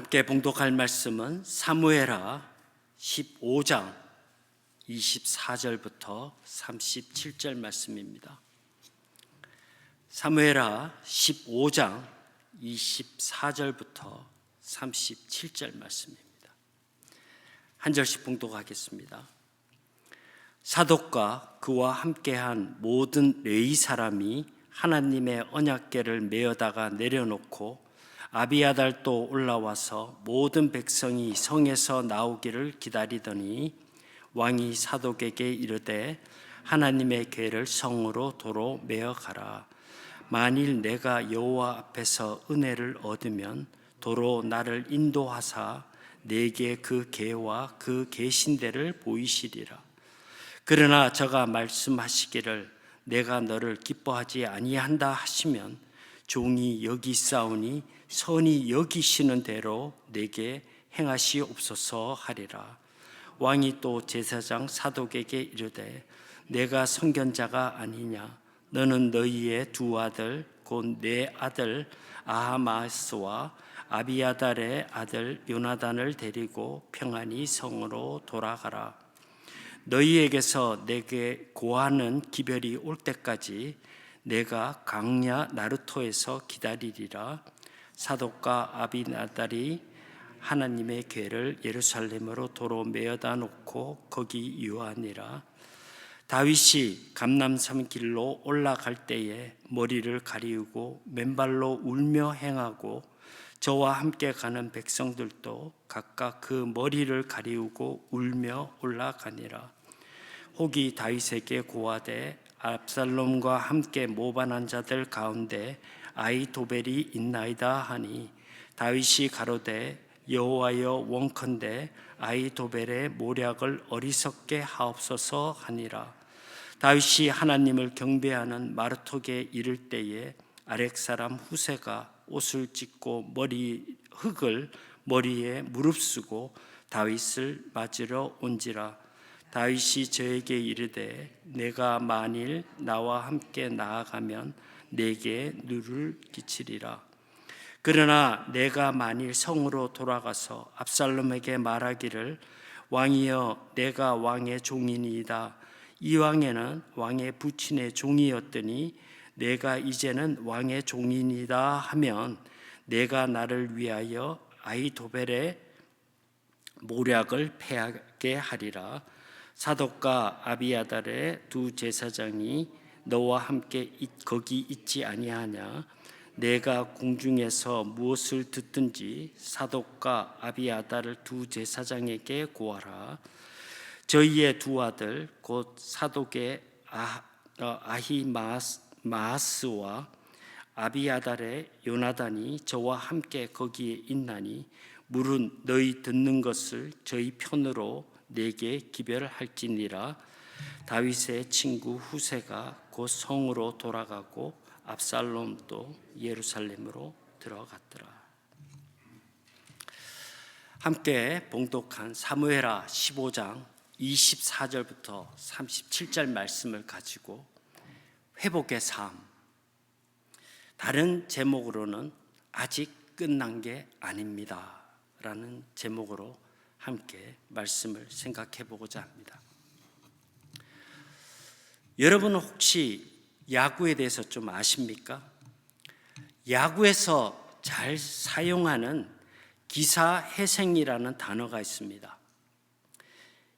함께 봉독할 말씀은 사무엘하 15장 24절부터 37절 말씀입니다. 사무엘하 15장 24절부터 37절 말씀입니다. 한 절씩 봉독하겠습니다. 사독과 그와 함께한 모든 레위 사람이 하나님의 언약궤를 메어다가 내려놓고 아비아달도 올라와서 모든 백성이 성에서 나오기를 기다리더니 왕이 사독에게 이르되 하나님의 궤를 성으로 도로 메어 가라. 만일 내가 여호와 앞에서 은혜를 얻으면 도로 나를 인도하사 내게 그 궤와 그 계신대를 보이시리라. 그러나 저가 말씀하시기를 내가 너를 기뻐하지 아니한다 하시면 종이 여기 있사오니 선이 여기시는 대로 내게 행하시옵소서 하리라. 왕이 또 제사장 사독에게 이르되 내가 선견자가 아니냐. 너는 너희의 두 아들 곧 내 아들 아하마스와 아비아달의 아들 요나단을 데리고 평안히 성으로 돌아가라. 너희에게서 내게 고하는 기별이 올 때까지 내가 강야 나루토에서 기다리리라. 사독과 아비나달이 하나님의 궤를 예루살렘으로 도로 메어다 놓고 거기 유하니라. 다윗이 감람산 길로 올라갈 때에 머리를 가리우고 맨발로 울며 행하고 저와 함께 가는 백성들도 각각 그 머리를 가리우고 울며 올라가니라. 혹이 다윗에게 고하되 압살롬과 함께 모반한 자들 가운데 아히도벨이 있나이다 하니 다윗이 가로되 여호와여 원컨대 아히도벨의 모략을 어리석게 하옵소서 하니라. 다윗이 하나님을 경배하는 마르톡에 이를 때에 아렉 사람 후세가 옷을 찢고 흙을 머리에 무릅쓰고 다윗을 맞으러 온지라. 다윗이 저에게 이르되 내가 만일 나와 함께 나아가면 내게 누를 끼치리라. 그러나 내가 만일 성으로 돌아가서 압살롬에게 말하기를 왕이여 내가 왕의 종이니이다. 이 왕에는 왕의 부친의 종이었더니 내가 이제는 왕의 종이니이다 하면 내가 나를 위하여 아히도벨의 모략을 패하게 하리라. 사독과 아비아달의 두 제사장이 너와 함께 거기 있지 아니하냐. 내가 궁중에서 무엇을 듣든지 사독과 아비아달을 두 제사장에게 고하라. 저희의 두 아들 곧 사독의 아히마스와 아비아달의 요나단이 저와 함께 거기에 있나니 물은 너희 듣는 것을 저희 편으로 내게 기별할지니라. 다윗의 친구 후세가 곧 성으로 돌아가고 압살롬도 예루살렘으로 들어갔더라. 함께 봉독한 사무엘하 15장 24절부터 37절 말씀을 가지고 회복의 삶, 다른 제목으로는 아직 끝난 게 아닙니다 라는 제목으로 함께 말씀을 생각해 보고자 합니다. 여러분은 혹시 야구에 대해서 좀 아십니까? 야구에서 잘 사용하는 기사회생이라는 단어가 있습니다.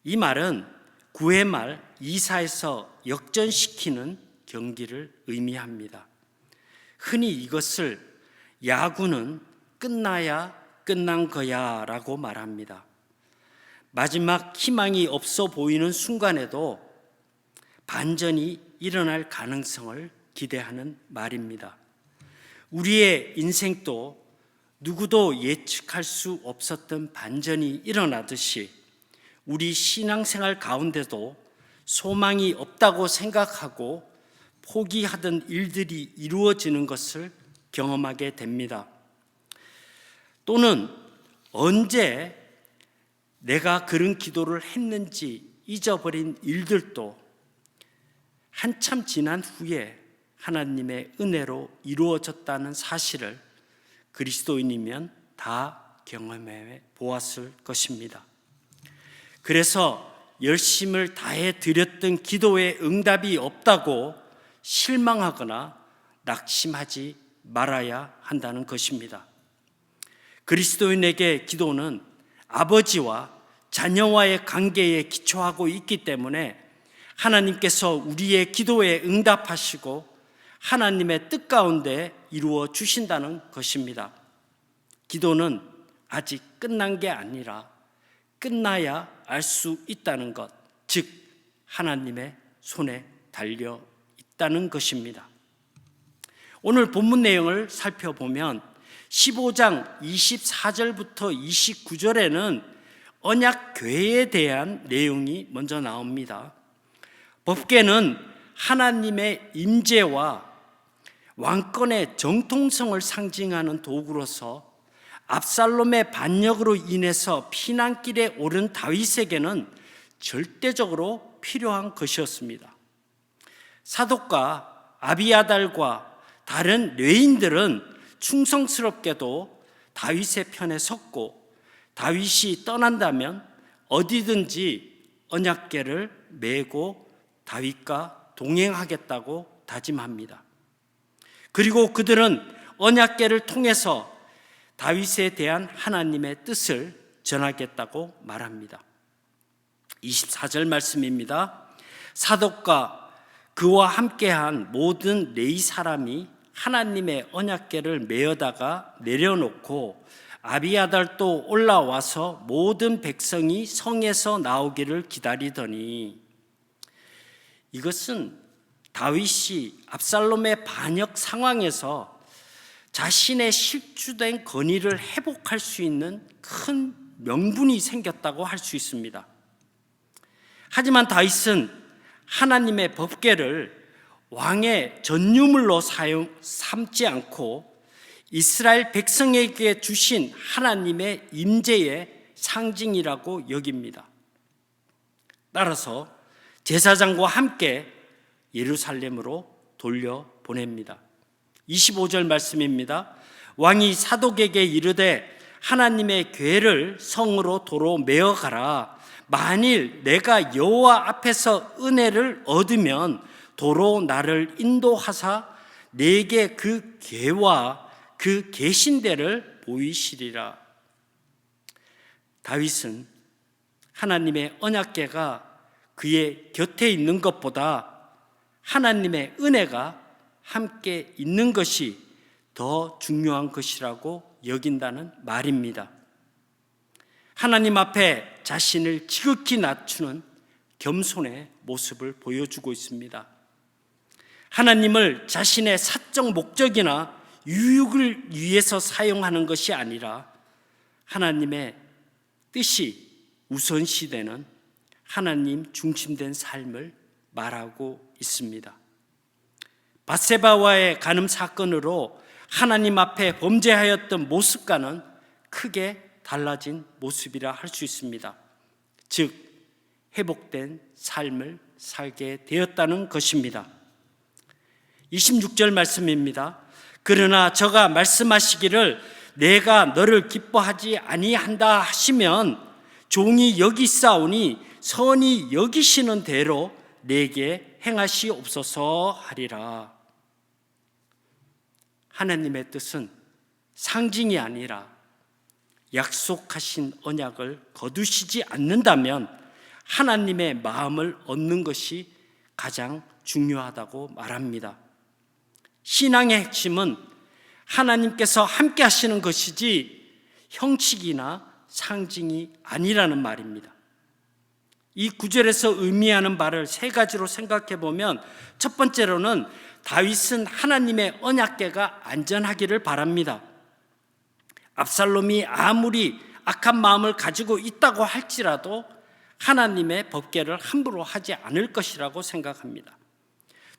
이 말은 9회 말 2사에서 역전시키는 경기를 의미합니다. 흔히 이것을 야구는 끝나야 끝난 거야 라고 말합니다. 마지막 희망이 없어 보이는 순간에도 반전이 일어날 가능성을 기대하는 말입니다. 우리의 인생도 누구도 예측할 수 없었던 반전이 일어나듯이 우리 신앙생활 가운데도 소망이 없다고 생각하고 포기하던 일들이 이루어지는 것을 경험하게 됩니다. 또는 언제 내가 그런 기도를 했는지 잊어버린 일들도 한참 지난 후에 하나님의 은혜로 이루어졌다는 사실을 그리스도인이면 다 경험해 보았을 것입니다. 그래서 열심을 다해 드렸던 기도에 응답이 없다고 실망하거나 낙심하지 말아야 한다는 것입니다. 그리스도인에게 기도는 아버지와 자녀와의 관계에 기초하고 있기 때문에 하나님께서 우리의 기도에 응답하시고 하나님의 뜻 가운데 이루어 주신다는 것입니다. 기도는 아직 끝난 게 아니라 끝나야 알 수 있다는 것, 즉 하나님의 손에 달려 있다는 것입니다. 오늘 본문 내용을 살펴보면 15장 24절부터 29절에는 언약궤에 대한 내용이 먼저 나옵니다. 법궤는 하나님의 임재와 왕권의 정통성을 상징하는 도구로서 압살롬의 반역으로 인해서 피난길에 오른 다윗에게는 절대적으로 필요한 것이었습니다. 사독과 아비아달과 다른 레위인들은 충성스럽게도 다윗의 편에 섰고 다윗이 떠난다면 어디든지 언약궤를 메고 다윗과 동행하겠다고 다짐합니다. 그리고 그들은 언약궤를 통해서 다윗에 대한 하나님의 뜻을 전하겠다고 말합니다. 24절 말씀입니다. 사독과 그와 함께한 모든 레위 사람이 하나님의 언약궤를 메어다가 내려놓고 아비아달도 올라와서 모든 백성이 성에서 나오기를 기다리더니, 이것은 다윗이 압살롬의 반역 상황에서 자신의 실추된 권위를 회복할 수 있는 큰 명분이 생겼다고 할 수 있습니다. 하지만 다윗은 하나님의 법궤를 왕의 전유물로 삼지 않고 이스라엘 백성에게 주신 하나님의 임재의 상징이라고 여깁니다. 따라서 제사장과 함께 예루살렘으로 돌려보냅니다. 25절 말씀입니다. 왕이 사독에게 이르되 하나님의 궤를 성으로 도로 메어 가라. 만일 내가 여호와 앞에서 은혜를 얻으면 도로 나를 인도하사 내게 그 궤와 그 계신대를 보이시리라. 다윗은 하나님의 언약궤가 그의 곁에 있는 것보다 하나님의 은혜가 함께 있는 것이 더 중요한 것이라고 여긴다는 말입니다. 하나님 앞에 자신을 지극히 낮추는 겸손의 모습을 보여주고 있습니다. 하나님을 자신의 사적 목적이나 유익을 위해서 사용하는 것이 아니라 하나님의 뜻이 우선시되는 하나님 중심된 삶을 말하고 있습니다. 밧세바와의 간음 사건으로 하나님 앞에 범죄하였던 모습과는 크게 달라진 모습이라 할 수 있습니다. 즉 회복된 삶을 살게 되었다는 것입니다. 26절 말씀입니다. 그러나 저가 말씀하시기를 내가 너를 기뻐하지 아니한다 하시면 종이 여기사오니 선히 여기시는 대로 내게 행하시옵소서 하리라. 하나님의 뜻은 상징이 아니라 약속하신 언약을 거두시지 않는다면 하나님의 마음을 얻는 것이 가장 중요하다고 말합니다. 신앙의 핵심은 하나님께서 함께 하시는 것이지 형식이나 상징이 아니라는 말입니다. 이 구절에서 의미하는 바를 세 가지로 생각해 보면 첫 번째로는 다윗은 하나님의 언약궤가 안전하기를 바랍니다. 압살롬이 아무리 악한 마음을 가지고 있다고 할지라도 하나님의 법궤를 함부로 하지 않을 것이라고 생각합니다.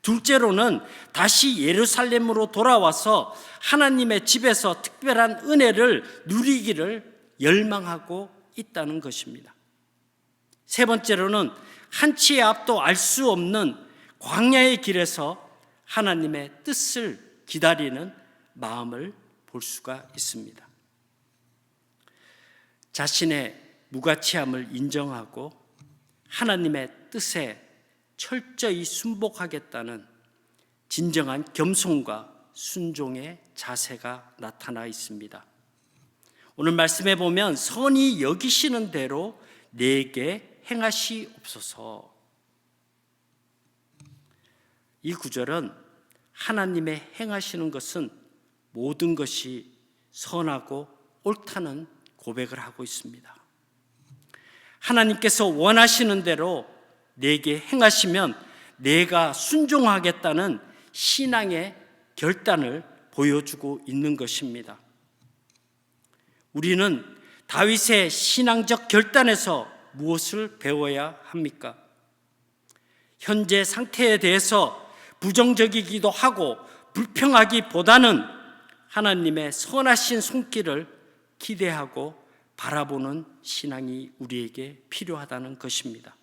둘째로는 다시 예루살렘으로 돌아와서 하나님의 집에서 특별한 은혜를 누리기를 열망하고 있다는 것입니다. 세 번째로는 한치의 앞도 알 수 없는 광야의 길에서 하나님의 뜻을 기다리는 마음을 볼 수가 있습니다. 자신의 무가치함을 인정하고 하나님의 뜻에 철저히 순복하겠다는 진정한 겸손과 순종의 자세가 나타나 있습니다. 오늘 말씀에 보면 선히 여기시는 대로 내게 행하시옵소서. 이 구절은 하나님의 행하시는 것은 모든 것이 선하고 옳다는 고백을 하고 있습니다. 하나님께서 원하시는 대로 내게 행하시면 내가 순종하겠다는 신앙의 결단을 보여주고 있는 것입니다. 우리는 다윗의 신앙적 결단에서 무엇을 배워야 합니까? 현재 상태에 대해서 부정적이기도 하고 불평하기보다는 하나님의 선하신 손길을 기대하고 바라보는 신앙이 우리에게 필요하다는 것입니다.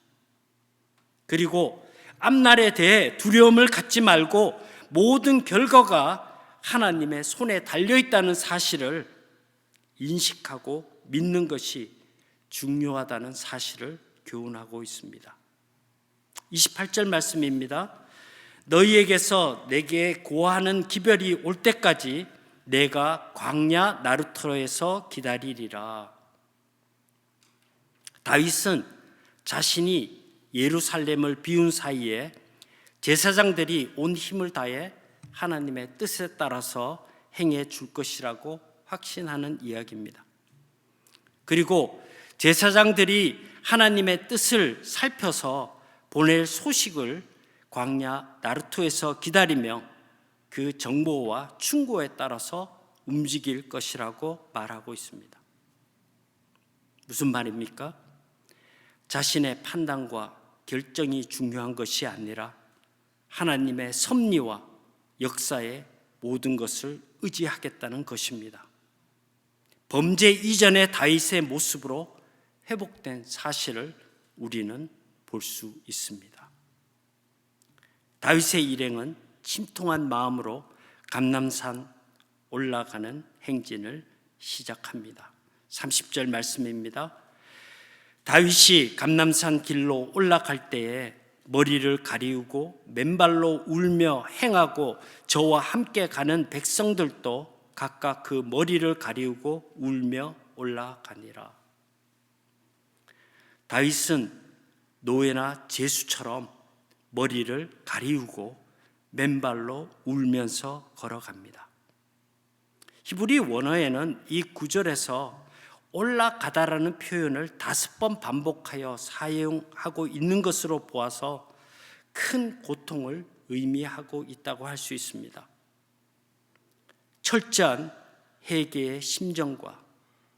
그리고 앞날에 대해 두려움을 갖지 말고 모든 결과가 하나님의 손에 달려있다는 사실을 인식하고 믿는 것이 중요하다는 사실을 교훈하고 있습니다. 28절 말씀입니다. 너희에게서 내게 고하는 기별이 올 때까지 내가 광야 나루터에서 기다리리라. 다윗은 자신이 예루살렘을 비운 사이에 제사장들이 온 힘을 다해 하나님의 뜻에 따라서 행해 줄 것이라고 확신하는 이야기입니다. 그리고 제사장들이 하나님의 뜻을 살펴서 보낼 소식을 광야 나루토에서 기다리며 그 정보와 충고에 따라서 움직일 것이라고 말하고 있습니다. 무슨 말입니까? 자신의 판단과 결정이 중요한 것이 아니라 하나님의 섭리와 역사의 모든 것을 의지하겠다는 것입니다. 범죄 이전의 다윗의 모습으로 회복된 사실을 우리는 볼 수 있습니다. 다윗의 일행은 침통한 마음으로 감람산 올라가는 행진을 시작합니다. 30절 말씀입니다. 다윗이 감람산 길로 올라갈 때에 머리를 가리우고 맨발로 울며 행하고 저와 함께 가는 백성들도 각각 그 머리를 가리우고 울며 올라가니라. 다윗은 노예나 제수처럼 머리를 가리우고 맨발로 울면서 걸어갑니다. 히브리 원어에는 이 구절에서 올라가다라는 표현을 5번 반복하여 사용하고 있는 것으로 보아서 큰 고통을 의미하고 있다고 할 수 있습니다. 철저한 회개의 심정과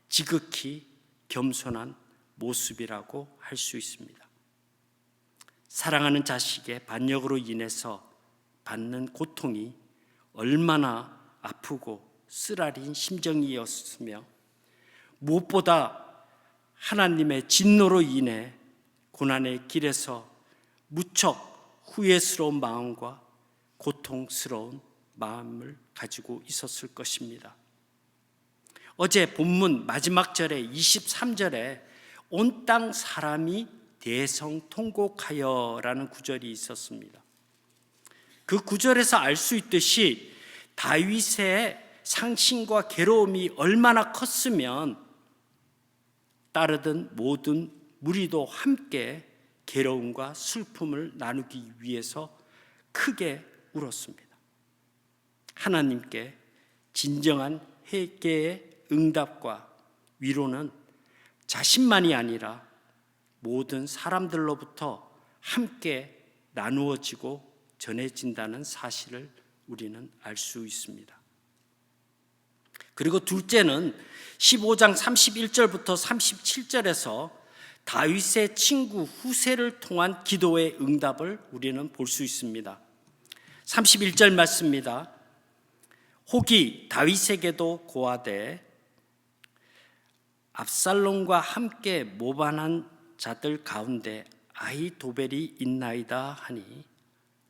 지극히 겸손한 모습이라고 할 수 있습니다. 사랑하는 자식의 반역으로 인해서 받는 고통이 얼마나 아프고 쓰라린 심정이었으며 무엇보다 하나님의 진노로 인해 고난의 길에서 무척 후회스러운 마음과 고통스러운 마음을 가지고 있었을 것입니다. 어제 본문 마지막 절에 23절에 온 땅 사람이 대성통곡하여라는 구절이 있었습니다. 그 구절에서 알 수 있듯이 다윗의 상심과 괴로움이 얼마나 컸으면 따르던 모든 무리도 함께 괴로움과 슬픔을 나누기 위해서 크게 울었습니다. 하나님께 진정한 회개의 응답과 위로는 자신만이 아니라 모든 사람들로부터 함께 나누어지고 전해진다는 사실을 우리는 알 수 있습니다. 그리고 둘째는 15장 31절부터 37절에서 다윗의 친구 후세를 통한 기도의 응답을 우리는 볼 수 있습니다. 31절 말씀입니다. 혹이 다윗에게도 고하되 압살롬과 함께 모반한 자들 가운데 아히도벨이 있나이다 하니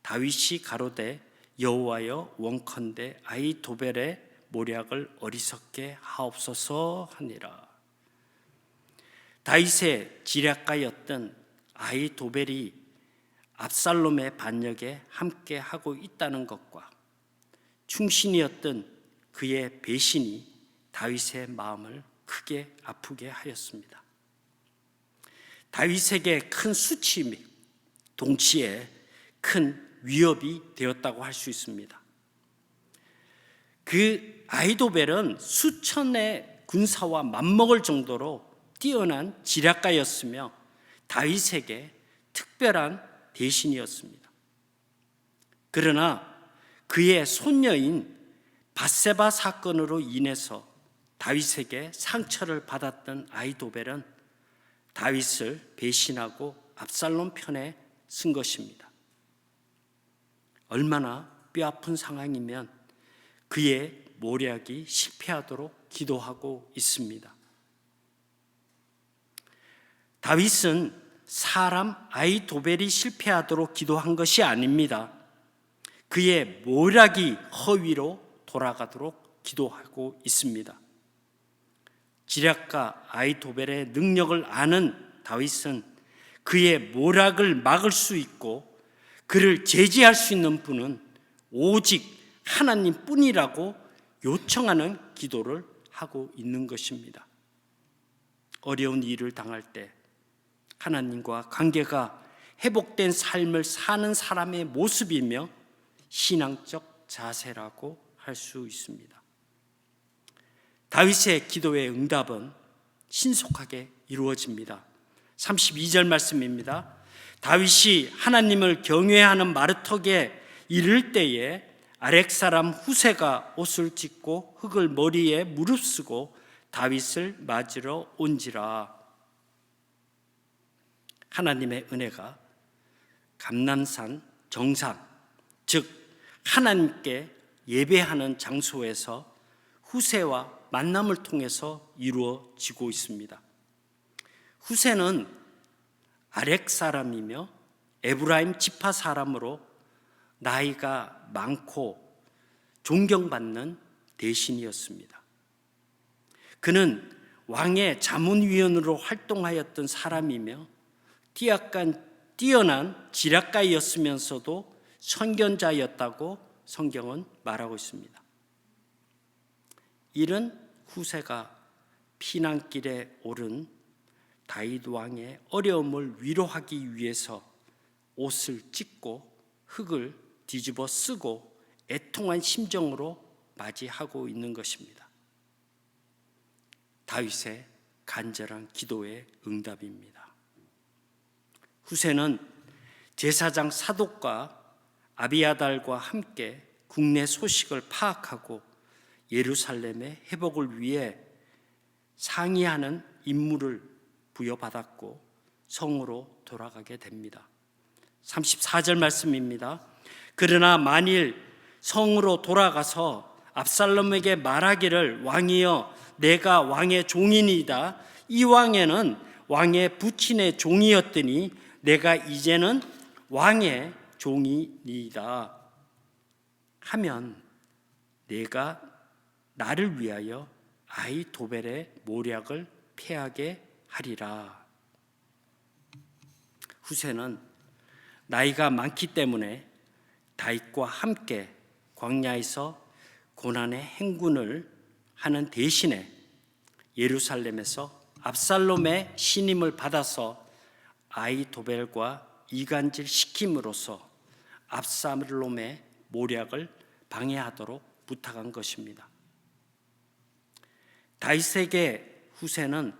다윗이 가로되 여호와여 원컨대 아히도벨의 모략을 어리석게 하옵소서 하니라. 다윗의 지략가였던 아히도벨이 압살롬의 반역에 함께 하고 있다는 것과 충신이었던 그의 배신이 다윗의 마음을 크게 아프게 하였습니다. 다윗에게 큰 수치임이 동시에 큰 위협이 되었다고 할 수 있습니다. 그 아히도벨은 수천의 군사와 맞먹을 정도로 뛰어난 지략가였으며 다윗에게 특별한 대신이었습니다. 그러나 그의 손녀인 밧세바 사건으로 인해서 다윗에게 상처를 받았던 아히도벨은 다윗을 배신하고 압살롬 편에 쓴 것입니다. 얼마나 뼈아픈 상황이면 그의 모략이 실패하도록 기도하고 있습니다. 다윗은 사람 아히도벨이 실패하도록 기도한 것이 아닙니다. 그의 모략이 허위로 돌아가도록 기도하고 있습니다. 지략가 아히도벨의 능력을 아는 다윗은 그의 모략을 막을 수 있고 그를 제지할 수 있는 분은 오직 하나님뿐이라고 요청하는 기도를 하고 있는 것입니다. 어려운 일을 당할 때 하나님과 관계가 회복된 삶을 사는 사람의 모습이며 신앙적 자세라고 할 수 있습니다. 다윗의 기도의 응답은 신속하게 이루어집니다. 32절 말씀입니다. 다윗이 하나님을 경외하는 마르턱에 이를 때에 아렉 사람 후세가 옷을 찢고 흙을 머리에 무릅쓰고 다윗을 맞으러 온지라. 하나님의 은혜가 감람산 정상, 즉 하나님께 예배하는 장소에서 후세와 만남을 통해서 이루어지고 있습니다. 후세는 아렉 사람이며 에브라임 지파 사람으로 나이가 많고 존경받는 대신이었습니다. 그는 왕의 자문위원으로 활동하였던 사람이며 뛰어난 지략가였으면서도 선견자였다고 성경은 말하고 있습니다. 이런 후세가 피난길에 오른 다윗 왕의 어려움을 위로하기 위해서 옷을 찢고 흙을 뒤집어 쓰고 애통한 심정으로 맞이하고 있는 것입니다. 다윗의 간절한 기도의 응답입니다. 후세는 제사장 사독과 아비아달과 함께 국내 소식을 파악하고 예루살렘의 회복을 위해 상의하는 임무를 부여받았고 성으로 돌아가게 됩니다. 34절 말씀입니다. 그러나 만일 성으로 돌아가서 압살롬에게 말하기를 왕이여 내가 왕의 종이니이다. 이 왕에는 왕의 부친의 종이었더니 내가 이제는 왕의 종이니이다 하면 내가 나를 위하여 아히도벨의 모략을 패하게 하리라. 후세는 나이가 많기 때문에 다윗과 함께 광야에서 고난의 행군을 하는 대신에 예루살렘에서 압살롬의 신임을 받아서 아히도벨과 이간질 시킴으로써 압살롬의 모략을 방해하도록 부탁한 것입니다. 다윗에게 후세는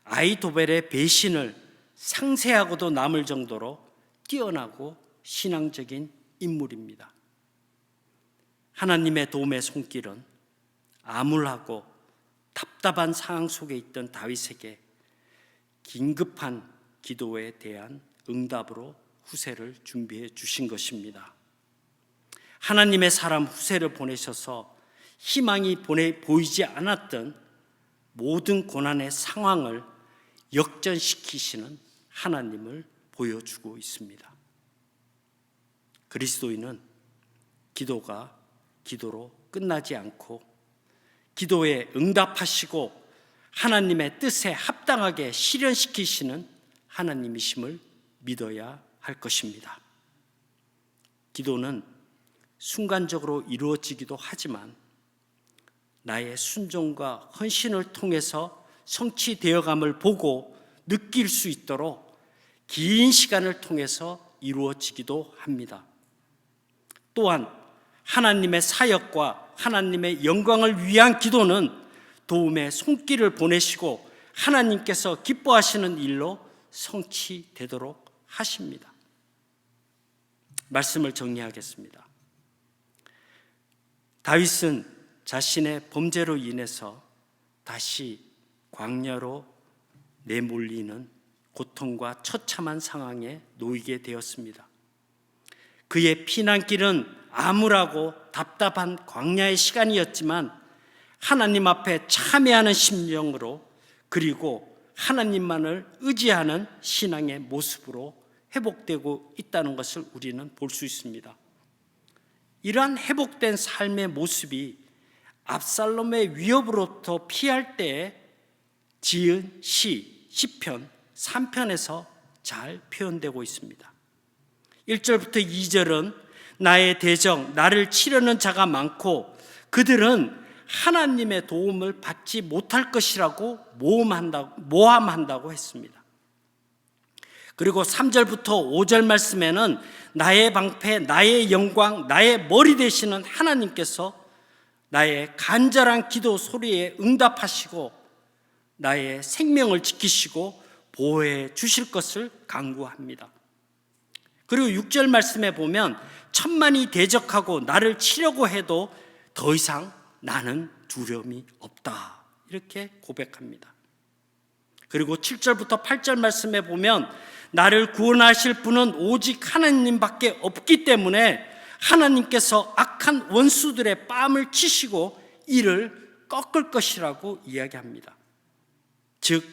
아히도벨의 배신을 상세하고도 남을 정도로 뛰어나고 신앙적인 인물입니다. 하나님의 도움의 손길은 암울하고 답답한 상황 속에 있던 다윗에게 긴급한 기도에 대한 응답으로 후세를 준비해 주신 것입니다. 하나님의 사람 후세를 보내셔서 희망이 보이지 않았던 모든 고난의 상황을 역전시키시는 하나님을 보여주고 있습니다. 그리스도인은 기도가 기도로 끝나지 않고 기도에 응답하시고 하나님의 뜻에 합당하게 실현시키시는 하나님이심을 믿어야 할 것입니다. 기도는 순간적으로 이루어지기도 하지만 나의 순종과 헌신을 통해서 성취되어감을 보고 느낄 수 있도록 긴 시간을 통해서 이루어지기도 합니다. 또한 하나님의 사역과 하나님의 영광을 위한 기도는 도움의 손길을 보내시고 하나님께서 기뻐하시는 일로 성취되도록 하십니다. 말씀을 정리하겠습니다. 다윗은 자신의 범죄로 인해서 다시 광야로 내몰리는 고통과 처참한 상황에 놓이게 되었습니다. 그의 피난길은 암울하고 답답한 광야의 시간이었지만 하나님 앞에 참회하는 심령으로 그리고 하나님만을 의지하는 신앙의 모습으로 회복되고 있다는 것을 우리는 볼 수 있습니다. 이러한 회복된 삶의 모습이 압살롬의 위협으로부터 피할 때에 지은 시편 3편에서 잘 표현되고 있습니다. 1절부터 2절은 나의 대적, 나를 치려는 자가 많고 그들은 하나님의 도움을 받지 못할 것이라고 모함한다고 했습니다. 그리고 3절부터 5절 말씀에는 나의 방패, 나의 영광, 나의 머리 되시는 하나님께서 나의 간절한 기도 소리에 응답하시고 나의 생명을 지키시고 보호해 주실 것을 간구합니다. 그리고 6절 말씀에 보면 천만이 대적하고 나를 치려고 해도 더 이상 나는 두려움이 없다, 이렇게 고백합니다. 그리고 7절부터 8절 말씀에 보면 나를 구원하실 분은 오직 하나님밖에 없기 때문에 하나님께서 악한 원수들의 뺨을 치시고 이를 꺾을 것이라고 이야기합니다. 즉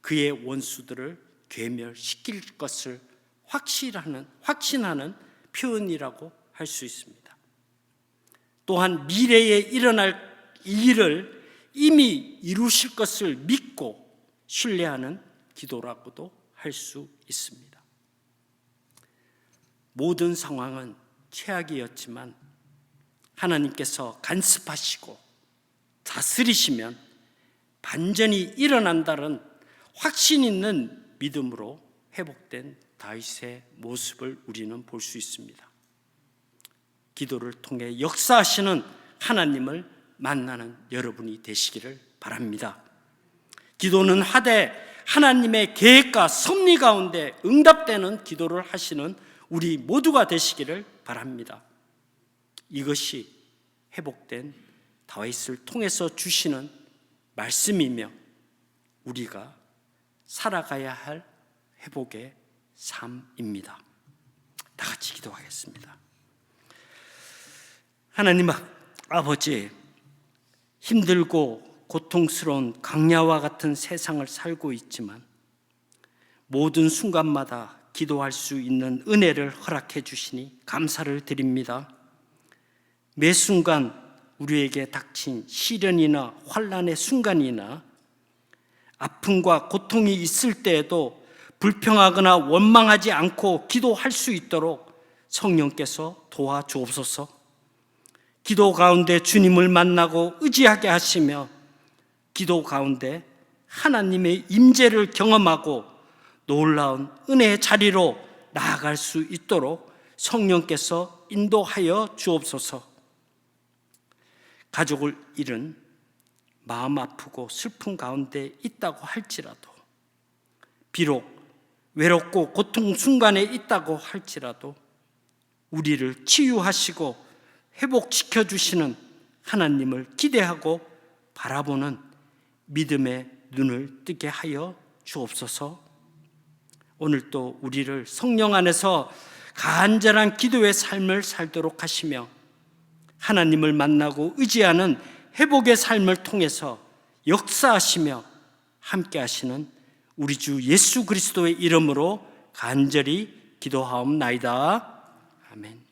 그의 원수들을 괴멸시킬 것을 확신하는 표현이라고 할 수 있습니다. 또한 미래에 일어날 일을 이미 이루실 것을 믿고 신뢰하는 기도라고도 할 수 있습니다. 모든 상황은 최악이었지만 하나님께서 간섭하시고 다스리시면 반전이 일어난다는 확신 있는 믿음으로 회복된 다윗의 모습을 우리는 볼 수 있습니다. 기도를 통해 역사하시는 하나님을 만나는 여러분이 되시기를 바랍니다. 기도는 하되 하나님의 계획과 섭리 가운데 응답되는 기도를 하시는 우리 모두가 되시기를 바랍니다. 이것이 회복된 다윗을 통해서 주시는 말씀이며 우리가 살아가야 할 회복의 삶입니다. 다 같이 기도하겠습니다. 하나님 아버지, 힘들고 고통스러운 광야와 같은 세상을 살고 있지만 모든 순간마다 기도할 수 있는 은혜를 허락해 주시니 감사를 드립니다. 매 순간 우리에게 닥친 시련이나 환난의 순간이나 아픔과 고통이 있을 때에도 불평하거나 원망하지 않고 기도할 수 있도록 성령께서 도와주옵소서. 기도 가운데 주님을 만나고 의지하게 하시며 기도 가운데 하나님의 임재를 경험하고 놀라운 은혜의 자리로 나아갈 수 있도록 성령께서 인도하여 주옵소서. 가족을 잃은 마음 아프고 슬픈 가운데 있다고 할지라도, 비록 외롭고 고통 순간에 있다고 할지라도 우리를 치유하시고 회복시켜 주시는 하나님을 기대하고 바라보는 믿음의 눈을 뜨게 하여 주옵소서. 오늘도 우리를 성령 안에서 간절한 기도의 삶을 살도록 하시며 하나님을 만나고 의지하는 회복의 삶을 통해서 역사하시며 함께 하시는 우리 주 예수 그리스도의 이름으로 간절히 기도하옵나이다. 아멘.